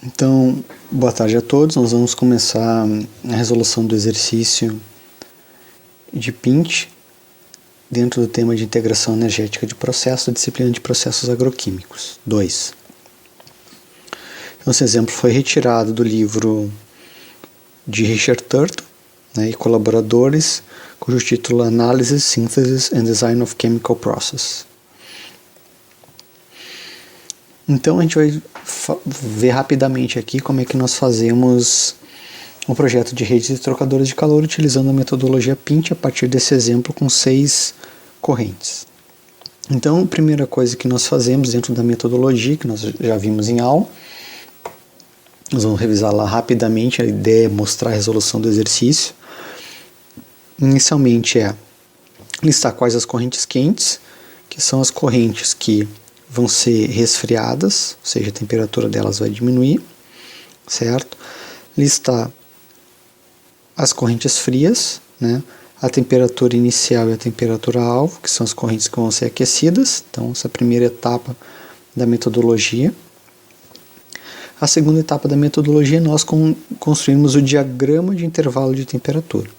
Então, boa tarde a todos. Nós vamos começar a resolução do exercício de PINT dentro do tema de integração energética de processos, da disciplina de processos agroquímicos 2. Então, esse exemplo foi retirado do livro de Richard Turtle, e colaboradores, cujo título é Analysis, Synthesis and Design of Chemical Process. Então a gente vai ver rapidamente aqui como é que nós fazemos um projeto de redes de trocadores de calor utilizando a metodologia PINT a partir desse exemplo com 6 correntes. Então a primeira coisa que nós fazemos dentro da metodologia, que nós já vimos em aula, nós vamos revisar lá rapidamente, a ideia é mostrar a resolução do exercício. Inicialmente é listar quais as correntes quentes, que são as correntes que vão ser resfriadas, ou seja, a temperatura delas vai diminuir, certo? Listar as correntes frias, a temperatura inicial e a temperatura alvo, que são as correntes que vão ser aquecidas. Então, essa é a primeira etapa da metodologia. A segunda etapa da metodologia, nós construímos o diagrama de intervalo de temperatura,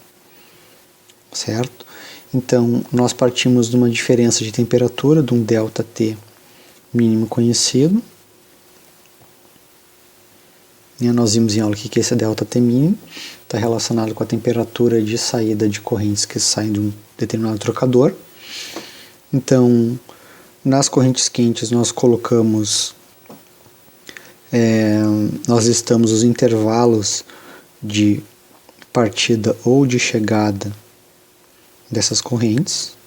certo? Então, nós partimos de uma diferença de temperatura, de um ΔT mínimo conhecido. Nós vimos em aula que esse ΔT mínimo está relacionado com a temperatura de saída de correntes que saem de um determinado trocador. Então, nas correntes quentes nós colocamos, nós listamos os intervalos de partida ou de chegada dessas correntes,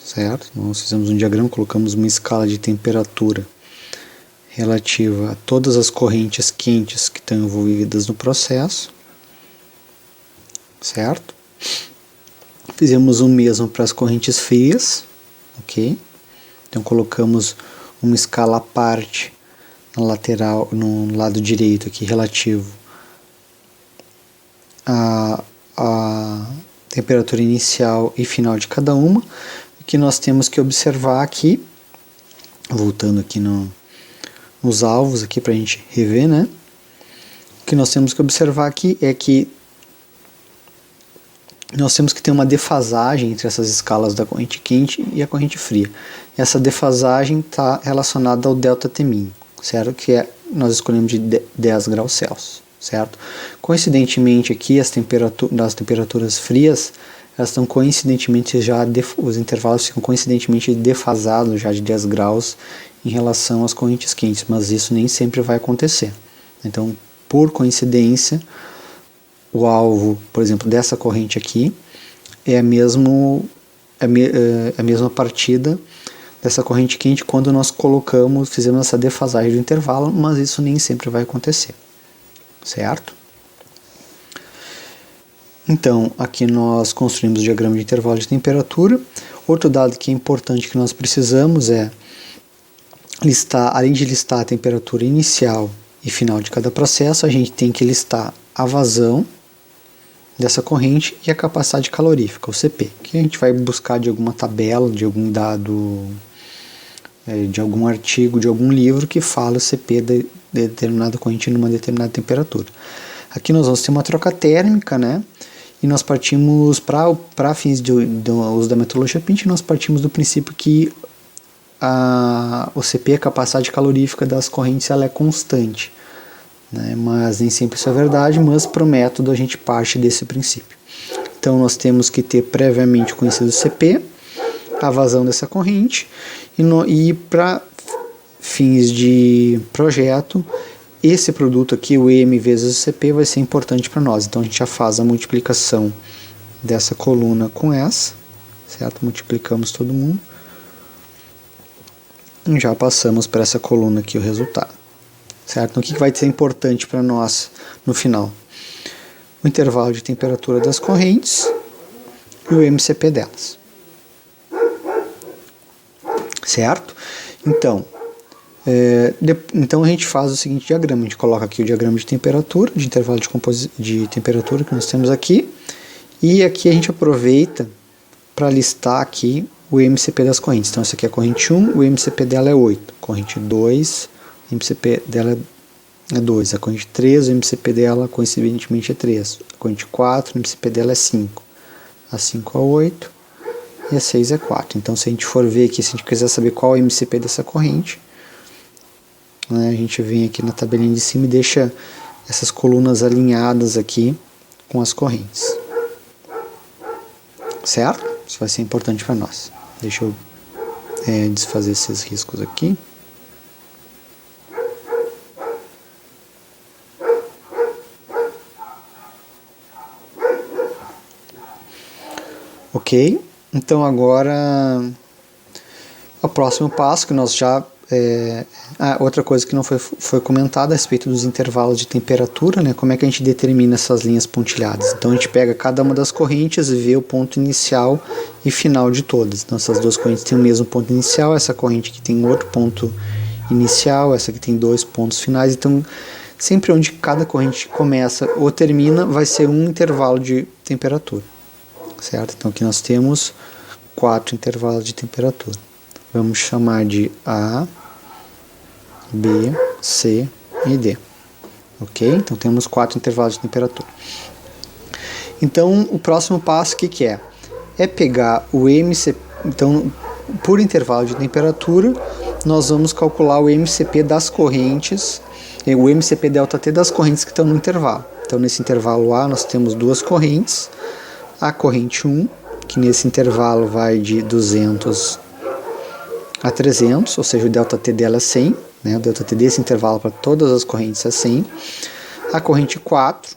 certo? Nós fizemos um diagrama, colocamos uma escala de temperatura relativa a todas as correntes quentes que estão envolvidas no processo, certo? Fizemos o mesmo para as correntes frias, ok? Então colocamos uma escala à parte na lateral, no lado direito aqui, relativo a temperatura inicial e final de cada uma. O que nós temos que observar aqui, voltando aqui nos alvos aqui para a gente rever, o que nós temos que observar aqui é que nós temos que ter uma defasagem entre essas escalas da corrente quente e a corrente fria. Essa defasagem está relacionada ao ΔT mínimo, certo? Que nós escolhemos de 10 graus Celsius, certo? Coincidentemente aqui, das temperaturas frias, elas estão coincidentemente os intervalos ficam coincidentemente defasados já de 10 graus em relação às correntes quentes, mas isso nem sempre vai acontecer. Então, por coincidência, o alvo, por exemplo, dessa corrente aqui é a mesma partida dessa corrente quente quando nós fizemos essa defasagem do intervalo, mas isso nem sempre vai acontecer, certo? Então, aqui nós construímos o diagrama de intervalo de temperatura. Outro dado que é importante que nós precisamos é listar, além de listar a temperatura inicial e final de cada processo, a gente tem que listar a vazão dessa corrente e a capacidade calorífica, o CP, que a gente vai buscar de alguma tabela, de algum dado, de algum artigo, de algum livro que fala o CP de determinada corrente numa determinada temperatura. Aqui nós vamos ter uma troca térmica, e nós partimos, para fins do uso da metodologia PINT, nós partimos do princípio que o CP, a capacidade calorífica das correntes, ela é constante, mas nem sempre isso é verdade, mas para o método a gente parte desse princípio. Então nós temos que ter previamente conhecido o CP, a vazão dessa corrente, e para fins de projeto, esse produto aqui, o EM vezes o CP, vai ser importante para nós. Então a gente já faz a multiplicação dessa coluna com essa, certo? Multiplicamos todo mundo. E já passamos para essa coluna aqui o resultado, certo? Então o que vai ser importante para nós no final? O intervalo de temperatura das correntes e o MCP delas, certo? Então a gente faz o seguinte diagrama, a gente coloca aqui o diagrama de temperatura, de intervalo de temperatura que nós temos aqui, e aqui a gente aproveita para listar aqui o MCP das correntes. Então essa aqui é a corrente 1, o MCP dela é 8, corrente 2, o MCP dela é 2. A corrente 3, o MCP dela, coincidentemente, é 3. A corrente 4, o MCP dela é 5. A 5 é 8 e a 6 é 4. Então, se a gente for ver aqui, se a gente quiser saber qual é o MCP dessa corrente, né, a gente vem aqui na tabelinha de cima e deixa essas colunas alinhadas aqui com as correntes. Certo? Isso vai ser importante para nós. Deixa eu desfazer esses riscos aqui. Ok? Então agora o próximo passo que nós já... outra coisa que não foi comentada a respeito dos intervalos de temperatura, né? Como é que a gente determina essas linhas pontilhadas? Então a gente pega cada uma das correntes e vê o ponto inicial e final de todas. Então essas duas correntes têm o mesmo ponto inicial, essa corrente aqui tem outro ponto inicial, essa aqui tem 2 pontos finais. Então sempre onde cada corrente começa ou termina vai ser um intervalo de temperatura. Certo? Então aqui nós temos 4 intervalos de temperatura. Vamos chamar de A, B, C e D. Ok? Então temos 4 intervalos de temperatura. Então o próximo passo o que é? É pegar o MCP. Então, por intervalo de temperatura, nós vamos calcular o MCP das correntes, o MCP ΔT das correntes que estão no intervalo. Então nesse intervalo A nós temos duas correntes. A corrente 1, que nesse intervalo vai de 200 a 300, ou seja, o ΔT dela é 100, né? O ΔT desse intervalo para todas as correntes é 100. A corrente 4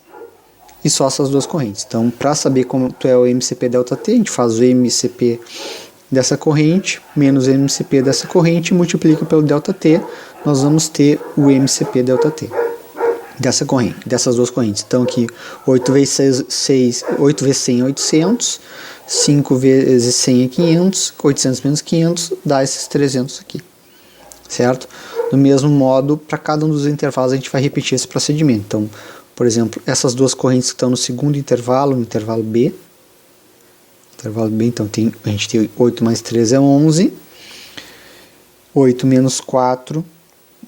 e só essas duas correntes. Então, para saber quanto é o MCP ΔT, a gente faz o MCP dessa corrente menos o MCP dessa corrente e multiplica pelo ΔT, nós vamos ter o MCP ΔT. Dessa corrente, dessas duas correntes. Então aqui 8 vezes 100 é 800, 5 vezes 100 é 500, 800 menos 500 dá esses 300 aqui, certo? Do mesmo modo, para cada um dos intervalos a gente vai repetir esse procedimento. Então, por exemplo, essas duas correntes que estão no segundo intervalo, no intervalo B, então a gente tem 8 mais 3 é 11, 8 menos 4,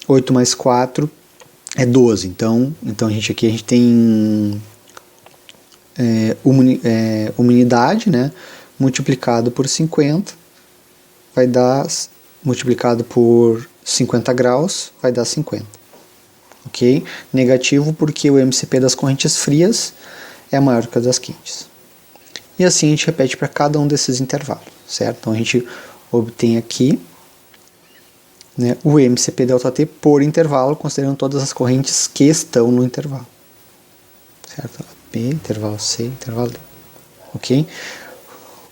8 mais 4 é 12, então a gente tem uma unidade, né, multiplicado por 50, vai dar, multiplicado por 50 graus, vai dar 50. Ok? Negativo porque o MCP das correntes frias é maior que a das quentes. E assim a gente repete para cada um desses intervalos, certo? Então a gente obtém aqui, né, o MCP ΔT por intervalo, considerando todas as correntes que estão no intervalo. Certo? B, intervalo C, intervalo D. Ok?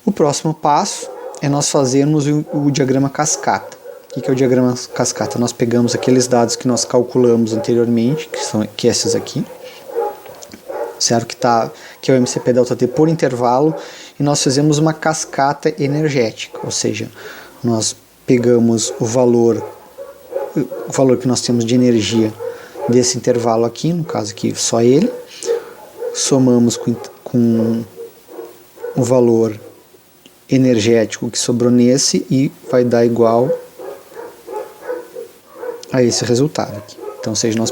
O próximo passo é nós fazermos o diagrama cascata. O que é o diagrama cascata? Nós pegamos aqueles dados que nós calculamos anteriormente, que esses aqui, certo? Que é o MCP ΔT por intervalo, e nós fizemos uma cascata energética, ou seja, nós pegamos o valor que nós temos de energia desse intervalo aqui, no caso aqui só ele, somamos com o valor energético que sobrou nesse e vai dar igual a esse resultado aqui. Então, ou seja, nós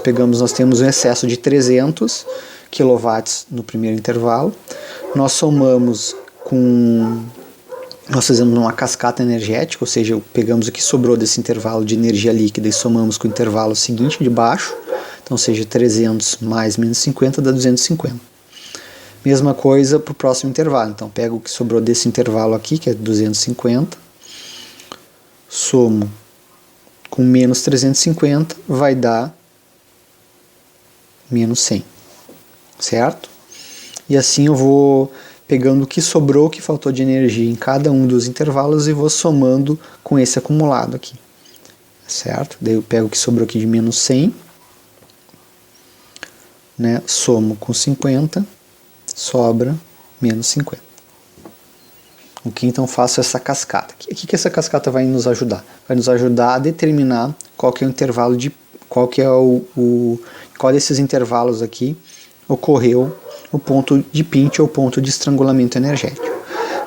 temos um excesso de 300 kW no primeiro intervalo, nós somamos nós fizemos uma cascata energética, ou seja, pegamos o que sobrou desse intervalo de energia líquida e somamos com o intervalo seguinte de baixo, então seja 300 mais menos 50 dá 250. Mesma coisa para o próximo intervalo, então pego o que sobrou desse intervalo aqui, que é 250, somo com menos 350, vai dar menos 100, certo? E assim eu vou pegando o que sobrou, o que faltou de energia em cada um dos intervalos e vou somando com esse acumulado aqui, certo? Daí eu pego o que sobrou aqui de menos 100, né? Somo com 50, sobra menos 50. Ok? Então faço essa cascata. O que essa cascata vai nos ajudar? Vai nos ajudar a determinar qual que é o intervalo qual desses intervalos aqui ocorreu o ponto de pinch ou ponto de estrangulamento energético.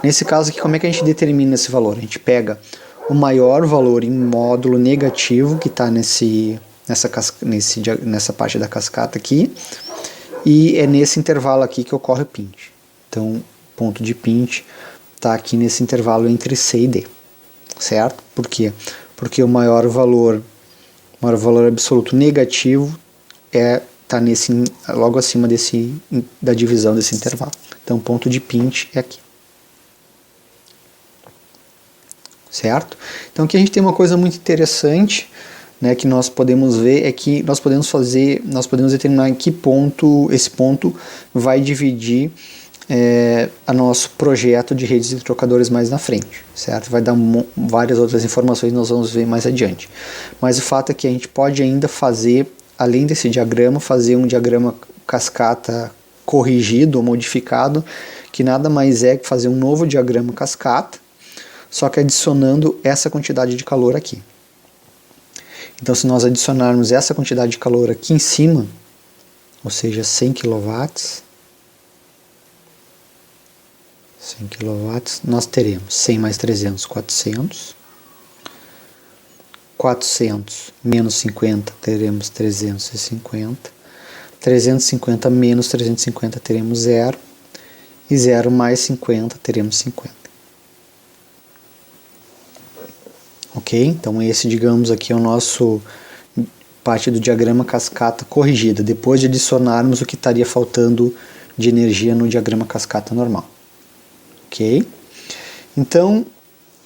Nesse caso aqui, como é que a gente determina esse valor? A gente pega o maior valor em módulo negativo que está nesse nessa parte da cascata aqui, e é nesse intervalo aqui que ocorre o pinch. Então, o ponto de pinch está aqui nesse intervalo entre C e D, certo? Por quê? Porque o maior valor absoluto negativo está logo acima da divisão desse intervalo. Então, o ponto de pinch é aqui. Certo? Então, aqui a gente tem uma coisa muito interessante, né, que nós podemos ver, é que nós podemos determinar em que ponto esse ponto vai dividir a nosso projeto de redes de trocadores mais na frente, certo? Vai dar várias outras informações que nós vamos ver mais adiante. Mas o fato é que a gente pode ainda fazer, além desse diagrama, fazer um diagrama cascata corrigido ou modificado, que nada mais é que fazer um novo diagrama cascata, só que adicionando essa quantidade de calor aqui. Então, se nós adicionarmos essa quantidade de calor aqui em cima, ou seja, 100 kW, nós teremos 100 mais 300, 400. 400 menos 50, teremos 350. 350 menos 350, teremos 0. E 0 mais 50, teremos 50. Ok? Então esse, digamos, aqui é o nosso parte do diagrama cascata corrigida, depois de adicionarmos o que estaria faltando de energia no diagrama cascata normal. Ok? Então,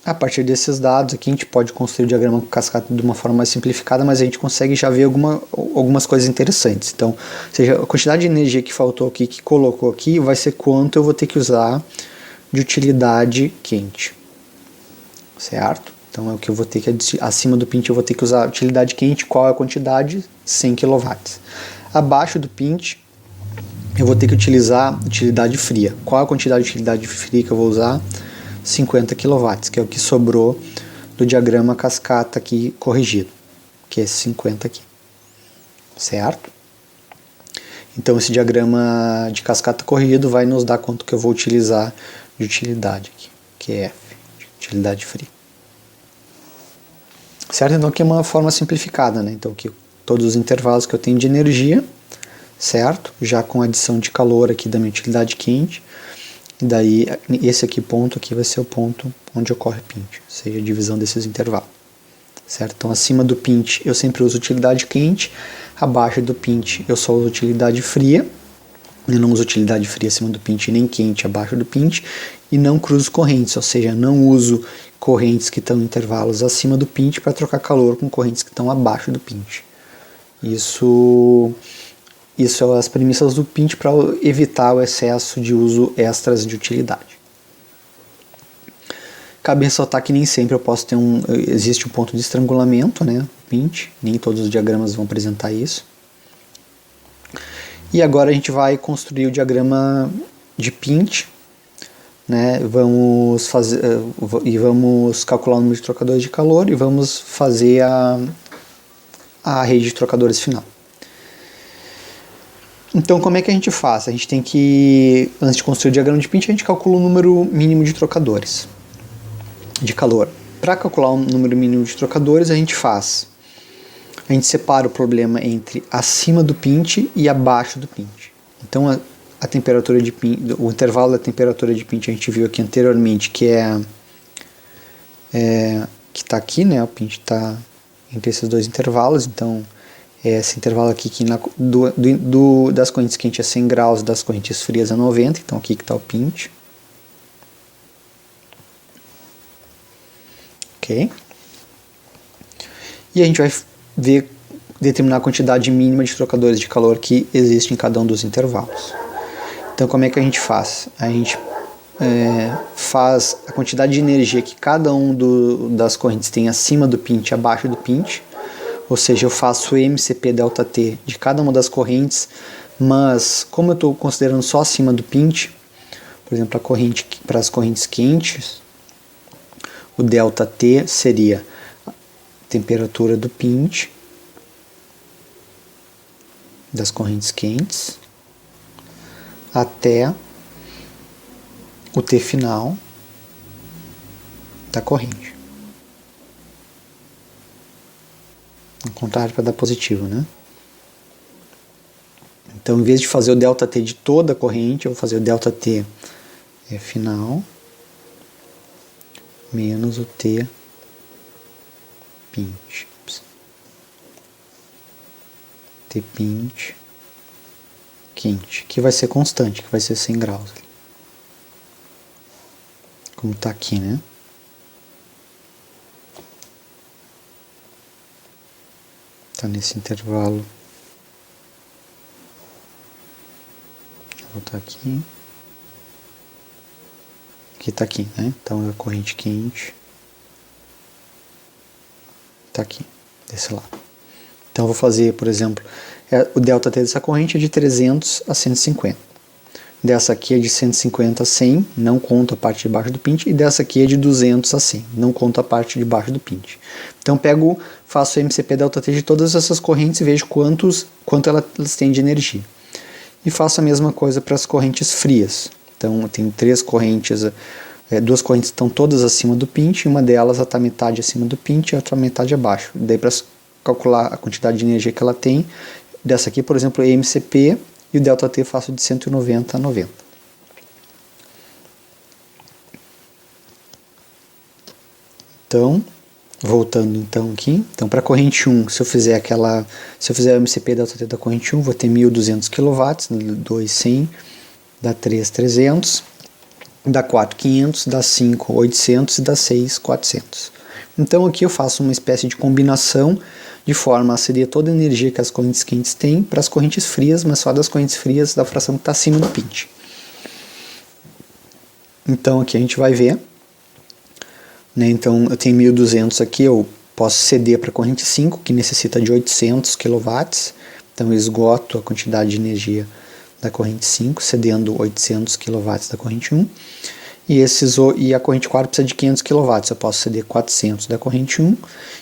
a partir desses dados aqui, a gente pode construir o diagrama cascata de uma forma mais simplificada, mas a gente consegue já ver algumas coisas interessantes. Então, ou seja, a quantidade de energia que faltou aqui, que colocou aqui, vai ser quanto eu vou ter que usar de utilidade quente. Certo? Então é o que eu vou ter que, acima do pinch eu vou ter que usar utilidade quente. Qual é a quantidade? 100 kW. Abaixo do pinch eu vou ter que utilizar utilidade fria. Qual é a quantidade de utilidade fria que eu vou usar? 50 kW, que é o que sobrou do diagrama cascata aqui corrigido, que é esse 50 aqui. Certo? Então esse diagrama de cascata corrigido vai nos dar quanto que eu vou utilizar de utilidade aqui, que é F, de utilidade fria. Certo? Então aqui é uma forma simplificada, né? Então aqui todos os intervalos que eu tenho de energia, certo? Já com adição de calor aqui da minha utilidade quente. E daí esse aqui ponto aqui vai ser o ponto onde ocorre pinch, ou seja, a divisão desses intervalos. Certo? Então acima do pinch eu sempre uso utilidade quente, abaixo do pinch eu só uso utilidade fria. Eu não uso utilidade fria acima do pinch nem quente abaixo do pinch, e não cruzo correntes, ou seja, não uso correntes que estão em intervalos acima do pinch para trocar calor com correntes que estão abaixo do pinch. Isso são as premissas do pinch para evitar o excesso de uso extras de utilidade. Cabe ressaltar que nem sempre eu posso ter existe um ponto de estrangulamento, né, pinch, nem todos os diagramas vão apresentar isso. E agora a gente vai construir o diagrama de pinch, né? Vamos calcular o número de trocadores de calor e vamos fazer a rede de trocadores final. Então, como é que a gente faz? A gente tem que, antes de construir o diagrama de pinch, a gente calcula o número mínimo de trocadores de calor. Para calcular o número mínimo de trocadores, a gente separa o problema entre acima do pinch e abaixo do pinch. Então, a temperatura de pinch, o intervalo da temperatura de pinch a gente viu aqui anteriormente, que que está aqui, né? O pinch está entre esses dois intervalos. Então, esse intervalo aqui que das correntes quentes a 100 graus, das correntes frias a 90. Então, aqui que está o pinch. Ok? E a gente vai determinar a quantidade mínima de trocadores de calor que existe em cada um dos intervalos. Então, como é que a gente faz? A gente faz a quantidade de energia que cada das correntes tem acima do pinch e abaixo do pinch, ou seja, eu faço MCP ΔT de cada uma das correntes, mas como eu estou considerando só acima do pinch, por exemplo, para as correntes quentes, o ΔT seria a temperatura do pinch das correntes quentes até o T final da corrente. contrário para dar positivo, né? Então, em vez de fazer o ΔT de toda a corrente, eu vou fazer o ΔT final menos o T pinch. T pinch quente, que vai ser constante, que vai ser 100 graus. Como está aqui, né? Está nesse intervalo. Vou voltar aqui. Aqui está aqui, né? Então é a corrente quente. Está aqui, desse lado. Então eu vou fazer, por exemplo, o ΔT dessa corrente é de 300 a 150. Dessa aqui é de 150 a 100, não conta a parte de baixo do pinch, e dessa aqui é de 200 a 100, não conta a parte de baixo do pinch. Então faço o MCP ΔT de todas essas correntes e vejo quanto elas têm de energia. E faço a mesma coisa para as correntes frias. Então eu tenho duas correntes estão todas acima do pinch, uma delas está metade acima do pinch e a outra metade abaixo. Daí para calcular a quantidade de energia que ela tem, dessa aqui, por exemplo, é MCP, e o ΔT eu faço de 190 a 90. Então, voltando então aqui, então para a corrente 1, se eu fizer o MCP ΔT da corrente 1, vou ter 1.200 kW, 2 100, dá 3 300, dá 4 500, dá 5 800 e dá 6 400. Então aqui eu faço uma espécie de combinação de forma a ceder toda a energia que as correntes quentes têm para as correntes frias, mas só das correntes frias da fração que está acima do pinch. Então aqui a gente vai ver, né? Então eu tenho 1.200 aqui, eu posso ceder para a corrente 5, que necessita de 800 kW, então eu esgoto a quantidade de energia da corrente 5, cedendo 800 kW da corrente 1, e a corrente 4 precisa de 500 kW, eu posso ceder 400 da corrente 1,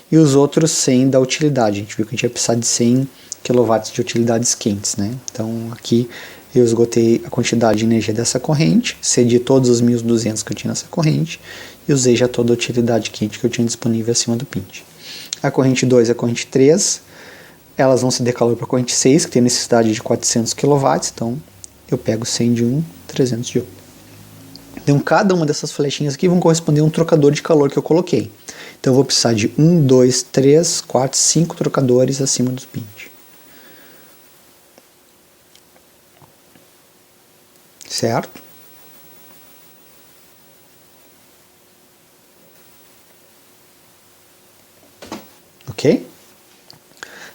e os outros 100 da utilidade. A gente viu que a gente ia precisar de 100 kW de utilidades quentes, né? Então aqui eu esgotei a quantidade de energia dessa corrente, cedi todos os 1.200 que eu tinha nessa corrente, e usei já toda a utilidade quente que eu tinha disponível acima do pinch. A corrente 2 e a corrente 3, elas vão ceder calor para a corrente 6, que tem necessidade de 400 kW, então eu pego 100 de um, 300 de outro. Então cada uma dessas flechinhas aqui vão corresponder a um trocador de calor que eu coloquei. Então eu vou precisar de 1, 2, 3, 4, 5 trocadores acima dos pinch. Certo? Ok?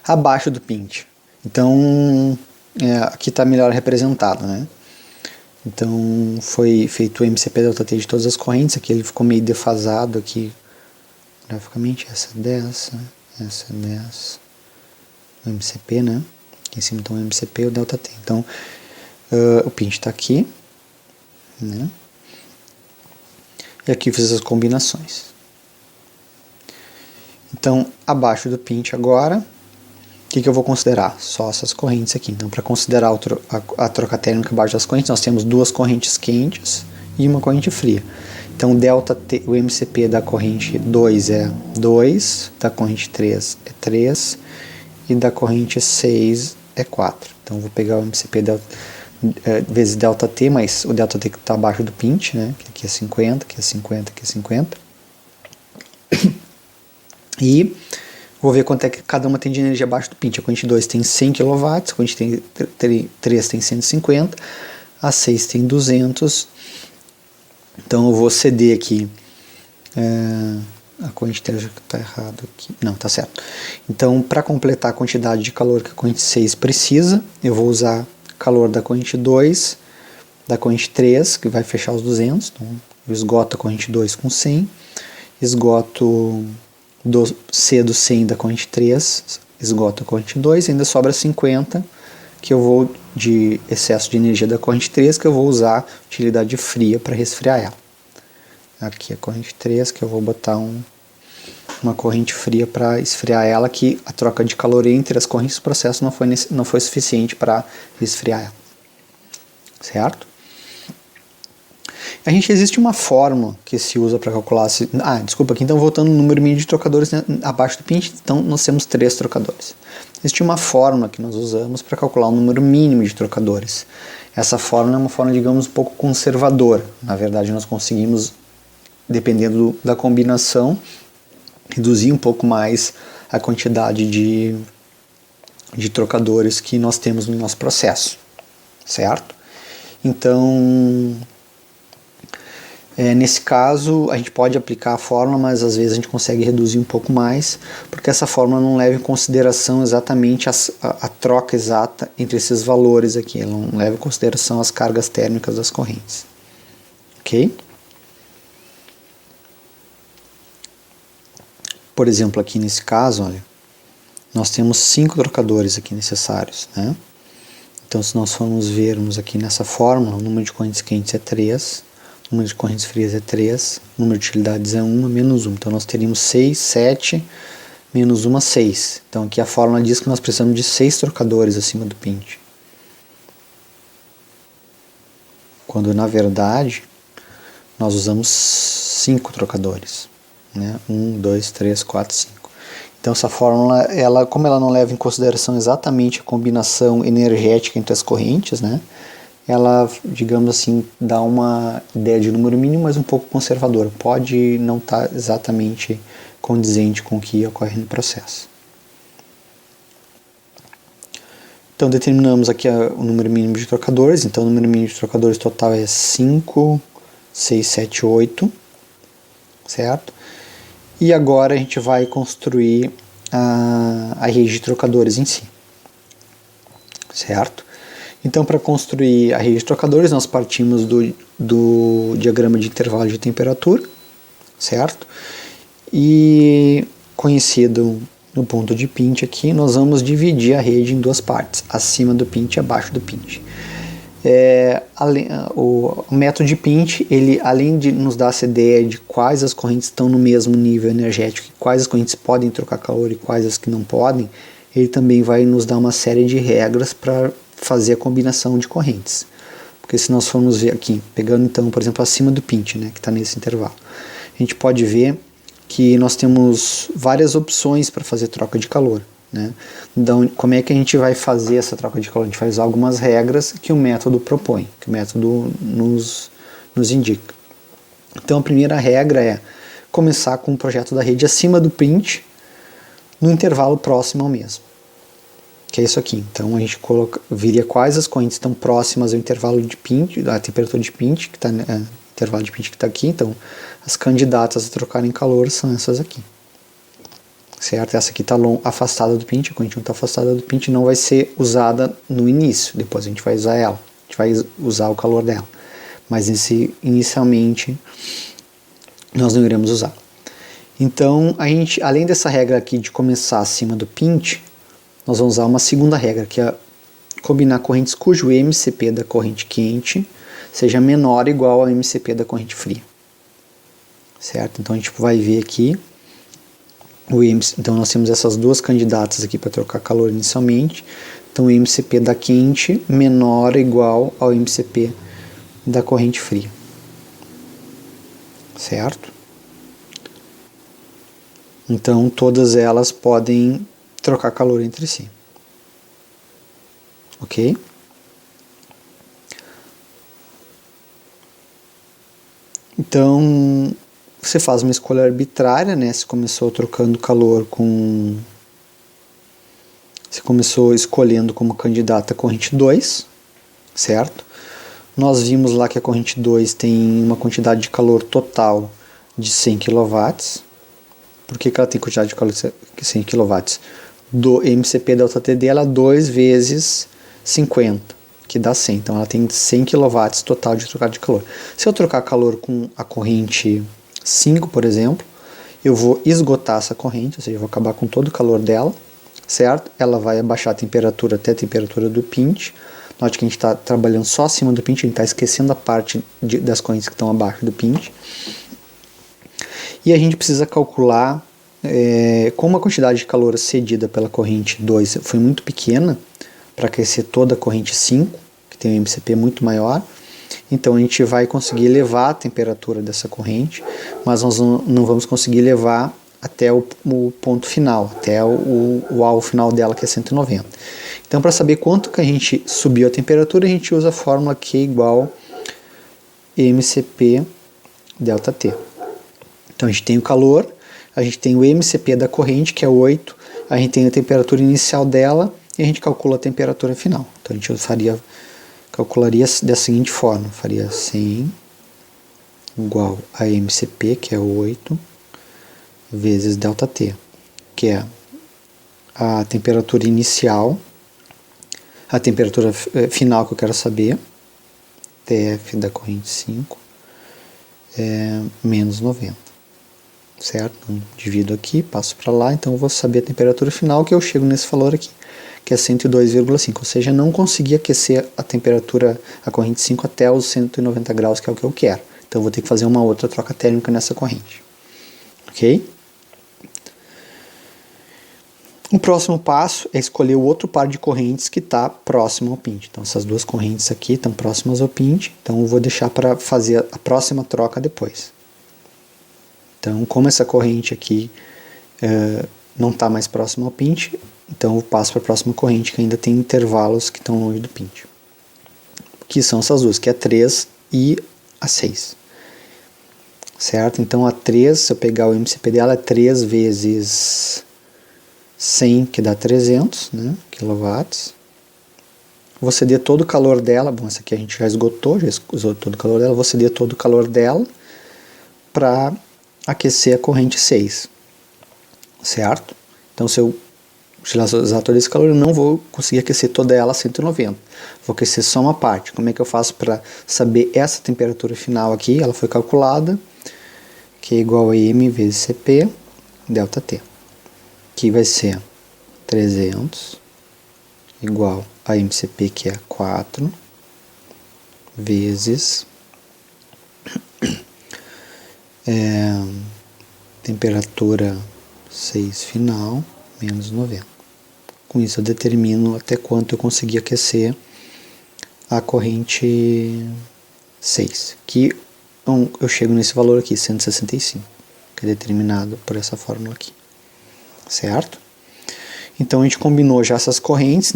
Abaixo do pinch. Então, aqui está melhor representado, né? Então, foi feito o MCP ΔT de todas as correntes. Aqui ele ficou meio defasado aqui, graficamente. Essa é dessa, essa é dessa. O MCP, né? Aqui em cima então o MCP e o ΔT. Então, o pinch está aqui, né? E aqui eu fiz as combinações. Então, abaixo do pinch agora, o que eu vou considerar? Só essas correntes aqui. Então, para considerar a troca térmica abaixo das correntes, nós temos duas correntes quentes e uma corrente fria. Então, o MCP da corrente 2 é 2, da corrente 3 é 3 e da corrente 6 é 4. Então, eu vou pegar o MCP vezes ΔT, mas o ΔT que está abaixo do pinch, né? Que aqui é 50, aqui é 50, aqui é 50. E vou ver quanto é que cada uma tem de energia abaixo do pinch. A corrente 2 tem 100 kW, a corrente 3 tem 150, a 6 tem 200. Então eu vou ceder aqui. A corrente 3 está errado aqui. Não, está certo. Então, para completar a quantidade de calor que a corrente 6 precisa, eu vou usar calor da corrente 2, da corrente 3, que vai fechar os 200. Então, eu esgoto a corrente 2 com 100, esgoto cedo 100 da corrente 3, esgoto a corrente 2, ainda sobra 50 que eu vou de excesso de energia da corrente 3, que eu vou usar utilidade fria para resfriar ela. Aqui a corrente 3, que eu vou botar uma corrente fria para esfriar ela, que a troca de calor entre as correntes do processo não foi suficiente para resfriar ela. Certo? Existe uma fórmula que se usa para calcular... desculpa, aqui então voltando no número mínimo de trocadores, né, abaixo do pint, então nós temos 3 trocadores. Existe uma fórmula que nós usamos para calcular o número mínimo de trocadores. Essa fórmula é uma fórmula, digamos, um pouco conservadora. Na verdade, nós conseguimos, dependendo da combinação, reduzir um pouco mais a quantidade de trocadores que nós temos no nosso processo, certo? Então, nesse caso, a gente pode aplicar a fórmula, mas às vezes a gente consegue reduzir um pouco mais, porque essa fórmula não leva em consideração exatamente a troca exata entre esses valores aqui, ela não leva em consideração as cargas térmicas das correntes. Ok? Por exemplo, aqui nesse caso, olha, nós temos 5 trocadores aqui necessários, né? Então, se nós formos vermos aqui nessa fórmula, o número de correntes quentes é 3, o número de correntes frias é 3, o número de utilidades é 1 menos 1. Então, nós teríamos 6, 7, menos 1, 6. Então, aqui a fórmula diz que nós precisamos de 6 trocadores acima do pint. Quando, na verdade, nós usamos 5 trocadores. Né? 1, 2, 3, 4, 5. Então essa fórmula, como ela não leva em consideração exatamente a combinação energética entre as correntes, né? Ela, digamos assim, dá uma ideia de número mínimo, mas um pouco conservadora. Pode não estar exatamente condizente com o que ocorre no processo. Então determinamos aqui o número mínimo de trocadores. Então o número mínimo de trocadores total é 5, 6, 7, 8, certo? E agora a gente vai construir a rede de trocadores em si, certo? Então, para construir a rede de trocadores, nós partimos do diagrama de intervalo de temperatura, certo? E, conhecido no ponto de pint aqui, nós vamos dividir a rede em duas partes, acima do pint e abaixo do pint. O método de pint, ele, além de nos dar essa ideia de quais as correntes estão no mesmo nível energético, quais as correntes podem trocar calor e quais as que não podem, ele também vai nos dar uma série de regras para fazer a combinação de correntes. Porque se nós formos ver aqui, pegando então, por exemplo, acima do pint, né, que está nesse intervalo, a gente pode ver que nós temos várias opções para fazer troca de calor. Né? Então, como é que a gente vai fazer essa troca de calor? A gente vai usar algumas regras que o método propõe, que o método nos indica. Então, a primeira regra é começar com o projeto da rede acima do pint, no intervalo próximo ao mesmo, que é isso aqui. Então, a gente viria quais as correntes estão próximas ao intervalo de pint, da temperatura de pint, que está intervalo de pint que está aqui. Então, as candidatas a trocarem calor são essas aqui. Certo? Essa aqui está afastada do pint, a corrente não está afastada do pint, não vai ser usada no início, depois a gente vai usar ela, a gente vai usar o calor dela, mas inicialmente nós não iremos usar. Então, a gente, além dessa regra aqui de começar acima do pint, nós vamos usar uma segunda regra, que é combinar correntes cujo MCP da corrente quente seja menor ou igual ao MCP da corrente fria. Certo? Então, a gente vai ver aqui então nós temos essas duas candidatas aqui para trocar calor inicialmente. Então o MCP da quente menor ou igual ao MCP da corrente fria. Certo? Então todas elas podem trocar calor entre si. Ok? Então você faz uma escolha arbitrária, né? Você começou trocando calor com... Você começou escolhendo como candidata a corrente 2, certo? Nós vimos lá que a corrente 2 tem uma quantidade de calor total de 100 kW. Por que ela tem quantidade de calor de 100 kW? Do MCP delta T dela 2 vezes 50, que dá 100. Então ela tem 100 kW total de trocado de calor. Se eu trocar calor com a corrente 5, por exemplo, eu vou esgotar essa corrente, ou seja, eu vou acabar com todo o calor dela, certo? Ela vai abaixar a temperatura até a temperatura do pint. Note que a gente está trabalhando só acima do pint, a gente está esquecendo a parte das correntes que estão abaixo do pint. E a gente precisa calcular como a quantidade de calor cedida pela corrente 2 foi muito pequena para aquecer toda a corrente 5, que tem um MCP muito maior. Então a gente vai conseguir elevar a temperatura dessa corrente, mas nós não vamos conseguir levar até o ponto final, até o alvo final dela, que é 190. Então, para saber quanto que a gente subiu a temperatura, a gente usa a fórmula Q igual MCP ΔT. Então a gente tem o calor, a gente tem o MCP da corrente, que é 8, a gente tem a temperatura inicial dela e a gente calcula a temperatura final. Então a gente calcularia da seguinte forma, faria 100 igual a MCP, que é 8, vezes ΔT, que é a temperatura inicial, a temperatura final que eu quero saber, TF da corrente 5, menos 90. Certo? Então, divido aqui, passo para lá, então eu vou saber a temperatura final, que eu chego nesse valor aqui, que é 102,5, ou seja, não consegui aquecer a temperatura, a corrente 5 até os 190 graus, que é o que eu quero. Então eu vou ter que fazer uma outra troca térmica nessa corrente. Ok? O próximo passo é escolher o outro par de correntes que está próximo ao pinte. Então essas duas correntes aqui estão próximas ao pinte, então eu vou deixar para fazer a próxima troca depois. Então, como essa corrente aqui não está mais próxima ao pinte, então eu passo para a próxima corrente que ainda tem intervalos que estão longe do pinte. Que são essas duas, que é a 3 e a 6. Certo? Então a 3, se eu pegar o MCP dela, é 3 vezes 100, que dá 300, né, quilowatts. Vou ceder todo o calor dela, bom, essa aqui a gente já esgotou todo o calor dela, vou ceder todo o calor dela para aquecer a corrente 6, certo? Então se eu usar todo esse calor, eu não vou conseguir aquecer toda ela a 190, vou aquecer só uma parte. Como é que eu faço para saber essa temperatura final aqui? Ela foi calculada, que é igual a M vezes CP ΔT, que vai ser 300 igual a MCP, que é 4, vezes temperatura 6 final, menos 90. Com isso eu determino até quanto eu consegui aquecer a corrente 6, que eu chego nesse valor aqui, 165, que é determinado por essa fórmula aqui. Certo? Então a gente combinou já essas correntes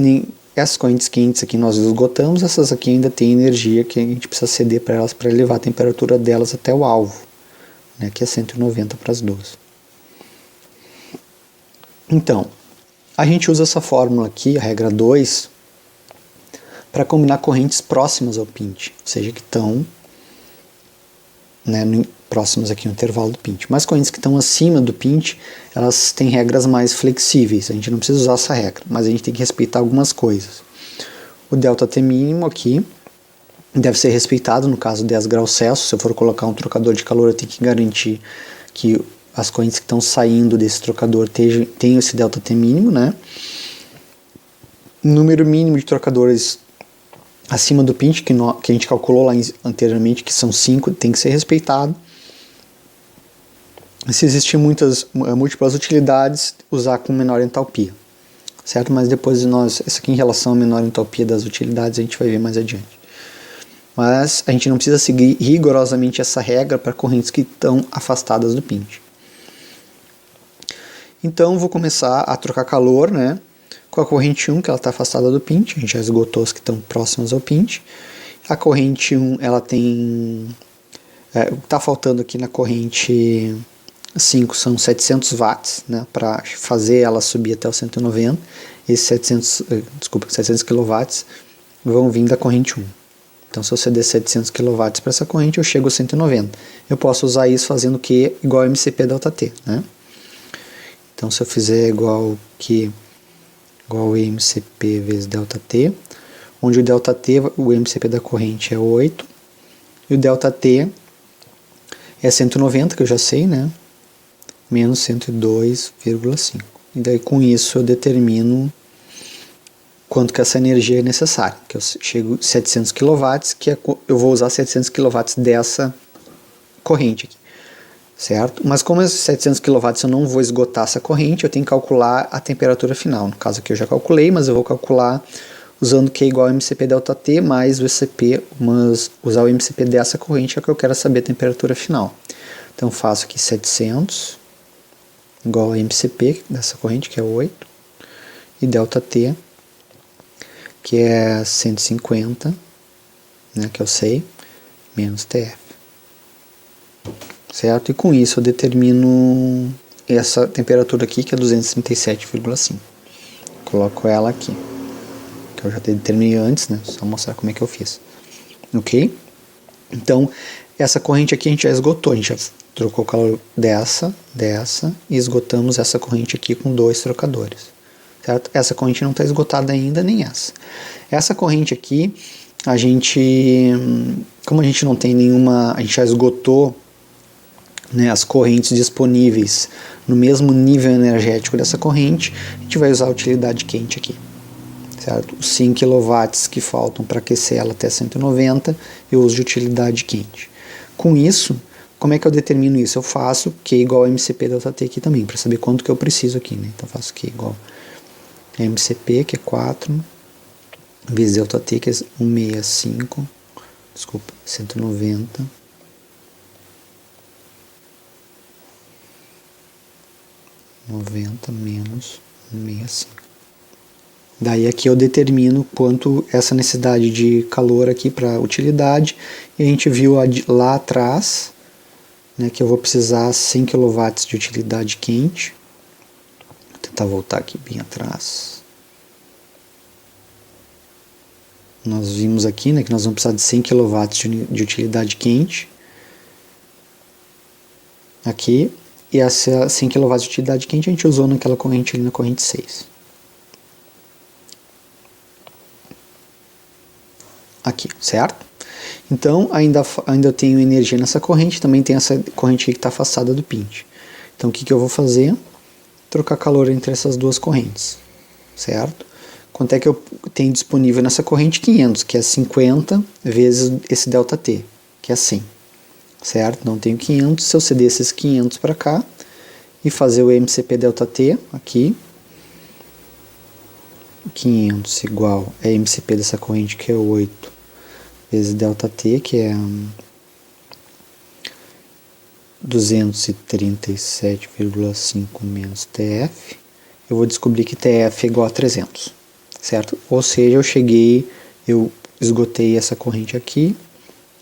quentes aqui nós esgotamos, essas aqui ainda tem energia que a gente precisa ceder para elas para elevar a temperatura delas até o alvo, né, que é 190 para as duas. Então, a gente usa essa fórmula aqui, a regra 2, para combinar correntes próximas ao pinte, ou seja, que estão, né, próximas aqui no intervalo do pinte. Mas correntes que estão acima do pinte, elas têm regras mais flexíveis, a gente não precisa usar essa regra, mas a gente tem que respeitar algumas coisas. O ΔT mínimo aqui deve ser respeitado, no caso 10 graus Celsius. Se eu for colocar um trocador de calor, eu tenho que garantir que as correntes que estão saindo desse trocador tenham esse ΔT mínimo, né? Número mínimo de trocadores acima do pinte, que a gente calculou lá anteriormente, que são 5, tem que ser respeitado. Se existem múltiplas utilidades, usar com menor entalpia, certo? Mas depois isso aqui em relação à menor entalpia das utilidades, a gente vai ver mais adiante. Mas a gente não precisa seguir rigorosamente essa regra para correntes que estão afastadas do pinte. Então vou começar a trocar calor, né, com a corrente 1, que ela está afastada do pinte. A gente já esgotou as que estão próximas ao pinte. A corrente 1, ela tem... está faltando aqui na corrente 5 são 700 watts, né, para fazer ela subir até o 190. Esses 700 kW vão vir da corrente 1. Então se eu ceder 700 kW para essa corrente, eu chego a 190. Eu posso usar isso fazendo Q igual a MCP ΔT, né? Então se eu fizer igual a MCP vezes ΔT, onde o ΔT, o MCP da corrente é 8, e o ΔT é 190, que eu já sei, né? Menos 102,5. E daí com isso eu determino quanto que essa energia é necessária, que eu chego a 700 kW, que eu vou usar 700 kW dessa corrente aqui, certo? Mas como esses 700 kW eu não vou esgotar essa corrente, eu tenho que calcular a temperatura final. No caso aqui eu já calculei, mas eu vou calcular usando Q igual a MCP ΔT mais o ECP, mas usar o MCP dessa corrente é que eu quero saber a temperatura final. Então faço aqui 700 igual a MCP dessa corrente, que é 8, e ΔT, que é 150, né, que eu sei, menos TF. Certo? E com isso eu determino essa temperatura aqui, que é 237,5. Coloco ela aqui, que eu já determinei antes, né? Só mostrar como é que eu fiz. Ok? Então, essa corrente aqui a gente já esgotou, a gente já trocou o calor dessa, e esgotamos essa corrente aqui com 2 trocadores. Certo? Essa corrente não está esgotada ainda, nem essa. Essa corrente aqui, como a gente não tem nenhuma, a gente já esgotou, né, as correntes disponíveis no mesmo nível energético dessa corrente, a gente vai usar a utilidade quente aqui. Certo? Os 5 kW que faltam para aquecer ela até 190, eu uso de utilidade quente. Com isso, como é que eu determino isso? Eu faço Q igual a MCP ΔT aqui também, para saber quanto que eu preciso aqui. Né? Então eu faço Q igual a MCP, que é 4, vezes ΔT, que é 165, desculpa, 190. menos 165. Daí aqui eu determino quanto essa necessidade de calor aqui para utilidade, e a gente viu lá atrás, né, que eu vou precisar 100 kW de utilidade quente. Vou tentar voltar aqui bem atrás. Nós vimos aqui, né, que nós vamos precisar de 100 kW de utilidade quente. Aqui. E essa 100 kW de utilidade quente a gente usou naquela corrente ali, na corrente 6. Aqui, certo? Então, ainda eu tenho energia nessa corrente, também tem essa corrente aqui que está afastada do pinte. Então, o que eu vou fazer? Trocar calor entre essas duas correntes, certo? Quanto é que eu tenho disponível nessa corrente? 500, que é 50 vezes esse ΔT, que é 100. Certo? Não tenho 500, se eu ceder esses 500 para cá e fazer o MCP ΔT aqui, 500 igual a MCP dessa corrente, que é 8, vezes ΔT, que é 237,5 menos TF, eu vou descobrir que TF é igual a 300, certo? Ou seja, eu esgotei essa corrente aqui,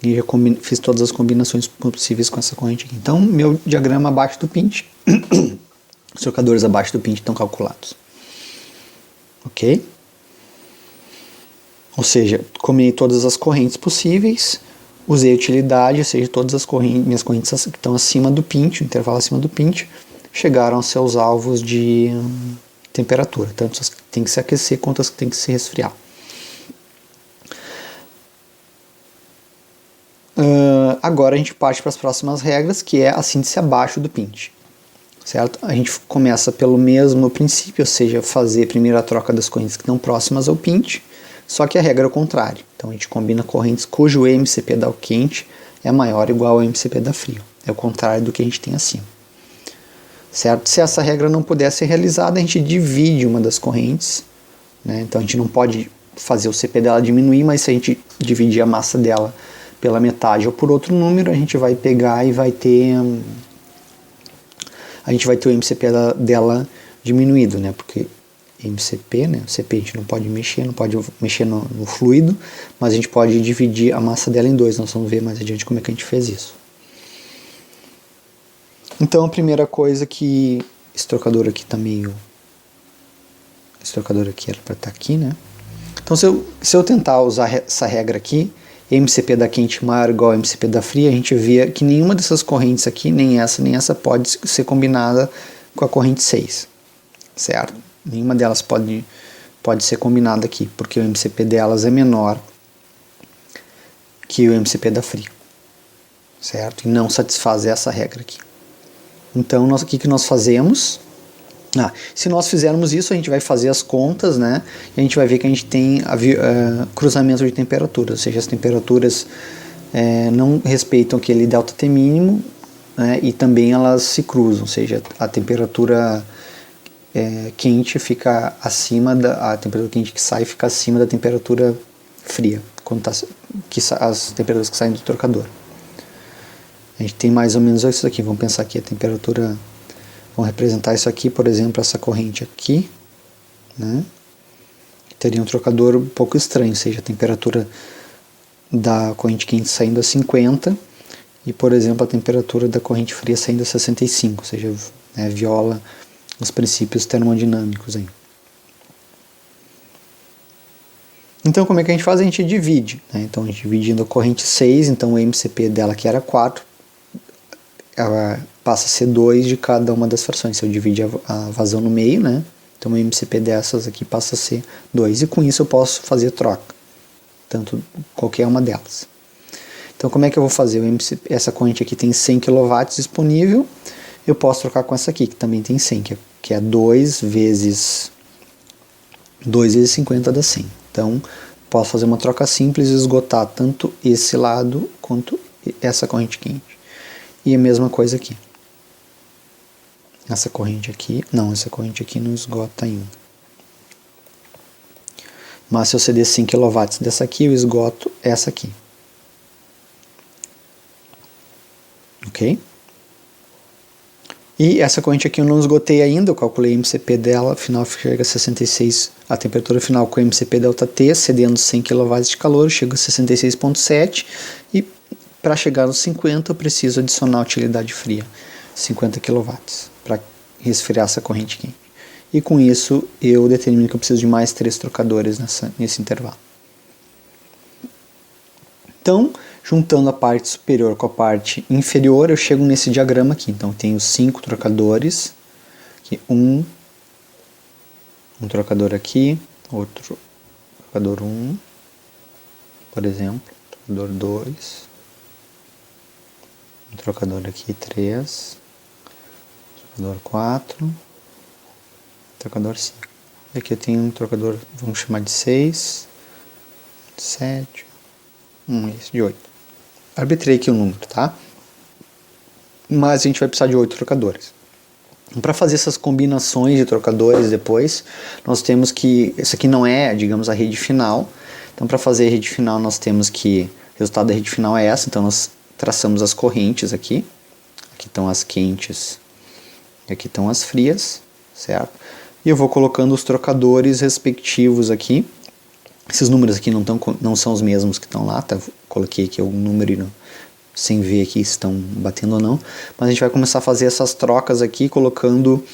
e já fiz todas as combinações possíveis com essa corrente aqui. Então, meu diagrama abaixo do pinte, os trocadores abaixo do pinte estão calculados. Ok? Ou seja, combinei todas as correntes possíveis, usei utilidade, ou seja, todas as minhas correntes que estão acima do pinte, o intervalo acima do pinte, chegaram aos seus alvos de temperatura, tanto as que tem que se aquecer quanto as que tem que se resfriar. Agora a gente parte para as próximas regras, que é a síntese abaixo do pinte, certo? A gente começa pelo mesmo princípio, ou seja, fazer primeiro a troca das correntes que estão próximas ao pinte, só que a regra é o contrário. Então a gente combina correntes cujo MCP da quente é maior ou igual ao MCP da frio. É o contrário do que a gente tem acima, certo? Se essa regra não puder ser realizada, a gente divide uma das correntes, né? Então a gente não pode fazer o CP dela diminuir, mas se a gente dividir a massa dela pela metade ou por outro número, a gente vai pegar e vai ter o MCP dela diminuído, né? Porque MCP, né? O CP a gente não pode mexer no fluido, mas a gente pode dividir a massa dela em dois. Nós vamos ver mais adiante como é que a gente fez isso. Então a primeira coisa que esse trocador aqui tá meio, esse trocador aqui era para estar aqui, né? Então se eu tentar usar essa regra aqui, MCP da quente maior ou igual a MCP da fria, a gente vê que nenhuma dessas correntes aqui, nem essa pode ser combinada com a corrente 6, certo? Nenhuma delas pode ser combinada aqui, porque o MCP delas é menor que o MCP da fria, certo? E não satisfaz essa regra aqui. Então, o que nós fazemos? Se nós fizermos isso, a gente vai fazer as contas, né? E a gente vai ver que a gente tem cruzamento de temperaturas, ou seja, as temperaturas não respeitam aquele ΔT mínimo, né? E também elas se cruzam, ou seja, a temperatura quente fica acima a temperatura quente que sai fica acima da temperatura fria, quando as temperaturas que saem do trocador. A gente tem mais ou menos isso aqui. Vamos pensar aqui a temperatura, vamos representar isso aqui, por exemplo, essa corrente aqui, né? Teria um trocador um pouco estranho, ou seja, a temperatura da corrente quente saindo a 50 e, por exemplo, a temperatura da corrente fria saindo a 65, ou seja, né, viola os princípios termodinâmicos aí. Então, como é que a gente faz? A gente divide, né? Então, a gente dividindo a corrente 6, então o MCP dela, que era 4, ela passa a ser 2 de cada uma das frações. Se eu dividir a vazão no meio, né? Então o MCP dessas aqui passa a ser 2. E com isso eu posso fazer troca, tanto qualquer uma delas. Então como é que eu vou fazer? Essa corrente aqui tem 100 kW disponível, eu posso trocar com essa aqui, que também tem 100, que é 2 vezes 50 dá 100. Então posso fazer uma troca simples e esgotar tanto esse lado quanto essa corrente quente. E a mesma coisa aqui. Essa corrente aqui não esgota ainda. Mas se eu ceder 100 kW dessa aqui, eu esgoto essa aqui. Ok? E essa corrente aqui eu não esgotei ainda, eu calculei o MCP dela, afinal chega a 66, a temperatura final com o MCP ΔT, cedendo 100 kW de calor, chega a 66,7 e para chegar nos 50 eu preciso adicionar a utilidade fria, 50 kW, para resfriar essa corrente quente. E com isso eu determino que eu preciso de mais 3 trocadores nesse intervalo. Então, juntando a parte superior com a parte inferior, eu chego nesse diagrama aqui. Então, eu tenho 5 trocadores. Aqui, um trocador aqui, outro trocador 1, por exemplo, trocador 2, um trocador aqui 3, trocador 4, trocador 5. Aqui eu tenho um trocador, vamos chamar de 6, 7, esse de 8. Arbitrei aqui o número, tá? Mas a gente vai precisar de 8 trocadores. Para fazer essas combinações de trocadores depois, nós temos que... Isso aqui não é, digamos, a rede final. Então, para fazer a rede final, nós temos que... O resultado da rede final é essa. Então, nós traçamos as correntes aqui. Aqui estão as quentes e aqui estão as frias, certo? E eu vou colocando os trocadores respectivos aqui. Esses números aqui não são os mesmos que estão lá, tá? Coloquei aqui algum número sem ver aqui se estão batendo ou não. Mas a gente vai começar a fazer essas trocas aqui, colocando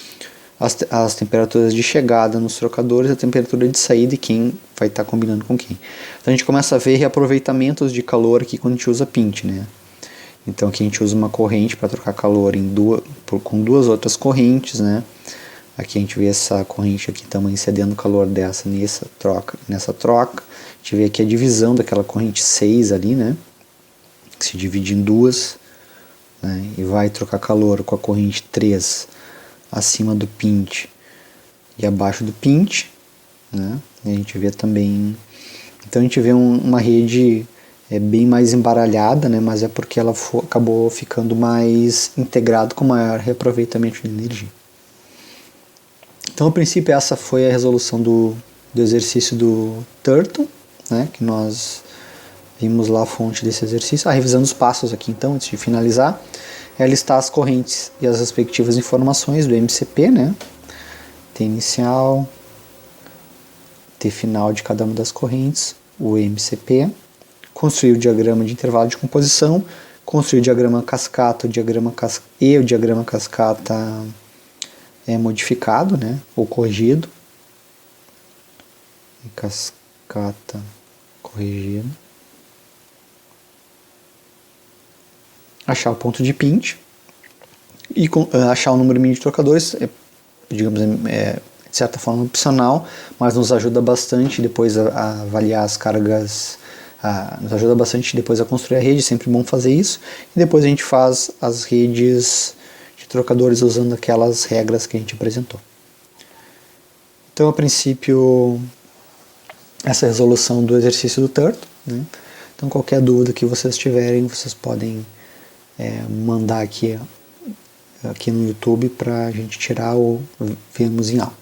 as temperaturas de chegada nos trocadores, a temperatura de saída e quem vai estar combinando com quem. Então a gente começa a ver reaproveitamentos de calor aqui quando a gente usa pint, né? Então aqui a gente usa uma corrente para trocar calor com duas outras correntes, né? Aqui a gente vê essa corrente aqui também cedendo calor dessa nessa troca. A gente vê aqui a divisão daquela corrente 6 ali, né? Que se divide em duas, né? E vai trocar calor com a corrente 3 acima do pint e abaixo do pint, né? E a gente vê também... Então a gente vê uma rede bem mais embaralhada, né? Mas é porque ela acabou ficando mais integrado com maior reaproveitamento de energia. Então, a princípio, essa foi a resolução do exercício do Turtle, né, que nós vimos lá a fonte desse exercício. Revisando os passos aqui, então, antes de finalizar, é listar as correntes e as respectivas informações do MCP, né, T inicial, T final de cada uma das correntes, o MCP, construir o diagrama de intervalo de composição, construir o diagrama cascata, o diagrama cascata modificado, né, ou corrigido, cascata corrigido, achar o ponto de pint e achar o número mínimo de trocadores, digamos, de certa forma opcional, mas nos ajuda bastante depois a avaliar as cargas, nos ajuda bastante depois a construir a rede, sempre bom fazer isso, e depois a gente faz as redes trocadores usando aquelas regras que a gente apresentou. Então, a princípio, essa é a resolução do exercício do Turtle, né? Então, qualquer dúvida que vocês tiverem, vocês podem mandar aqui aqui no YouTube para a gente tirar ou vermos em aula.